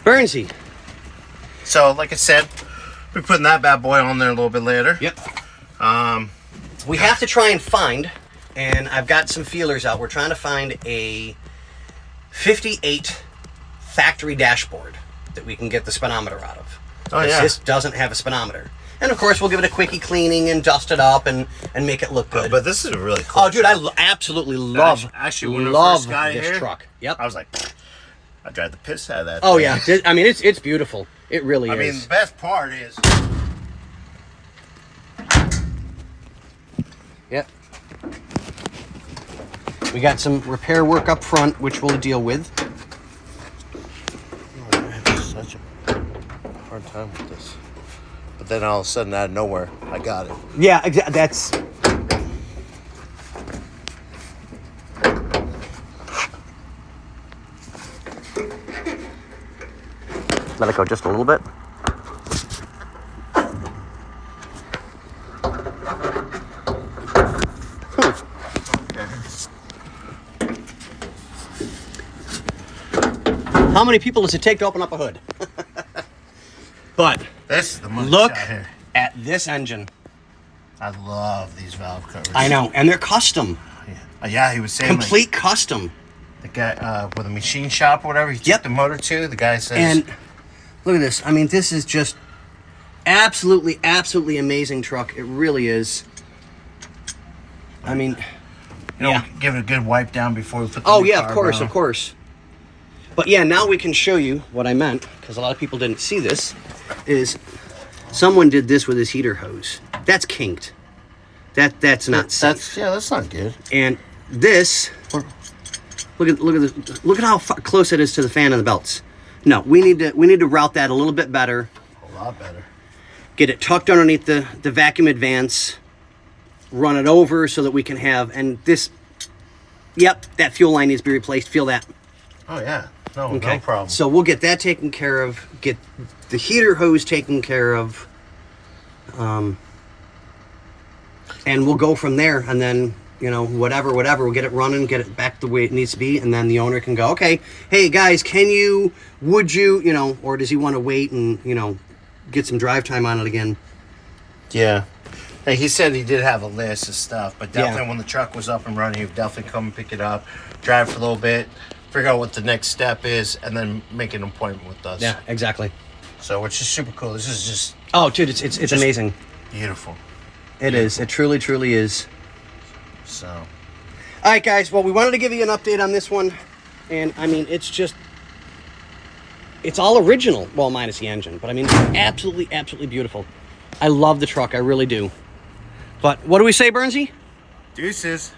Burnsy. So, like I said, we're putting that bad boy on there a little bit later. Yep. We have to try and find, and I've got some feelers out. We're trying to find a 58 factory dashboard that we can get the speedometer out of. Oh, yeah. This doesn't have a speedometer. And of course, we'll give it a quickie cleaning and dust it up and make it look good. But this is a really cool. Oh, dude, I absolutely love when I love first got this here, truck. Yep. I was like, I drive the piss out of that. Oh, thing. yeah. I mean, it's beautiful. It really is. I mean, the best part is. Yep. We got some repair work up front, which we'll deal with. Oh, I have such a hard time with this. But then all of a sudden, out of nowhere, I got it. Yeah, that's... Let it go just a little bit. How many people does it take to open up a hood? But This is the money look shot here. at this engine. I love these valve covers. I know, and they're custom. Yeah, he was saying Complete custom. the guy with a machine shop or whatever. He took Yep. the motor to. The guy says, And look at this. I mean, this is just absolutely, absolutely amazing truck. It really is. I mean, you know, yeah. give it a good wipe down before we put the Oh new yeah, of carb course, on. of course. But yeah, now we can show you what I meant, because a lot of people didn't see this, is someone did this with his heater hose. That's kinked. That's not safe. That's not good. And this, look at how close it is to the fan and the belts. No, we need to route that a little bit better. A lot better. Get it tucked underneath the vacuum advance. Run it over so that we can have, and this, yep, that fuel line needs to be replaced. Feel that. Oh yeah. No problem. So we'll get that taken care of. Get the heater hose taken care of. And we'll go from there. And then, whatever, we'll get it running, get it back the way it needs to be. And then the owner can go, okay, hey guys, would you, or does he want to wait and, get some drive time on it again? Yeah. Hey, he said he did have a list of stuff, but definitely Yeah. when the truck was up and running, he would definitely come and pick it up, drive for a little bit, figure out what the next step is, and then make an appointment with us. Yeah, exactly. So, which is super cool. This is just Oh, dude, it's amazing. beautiful. It is. It truly, truly is. So, All right, guys. Well, we wanted to give you an update on this one. And, I mean, it's all original. Well, minus the engine. But, I mean, it's absolutely, absolutely beautiful. I love the truck. I really do. But what do we say, Burnsy? deuces.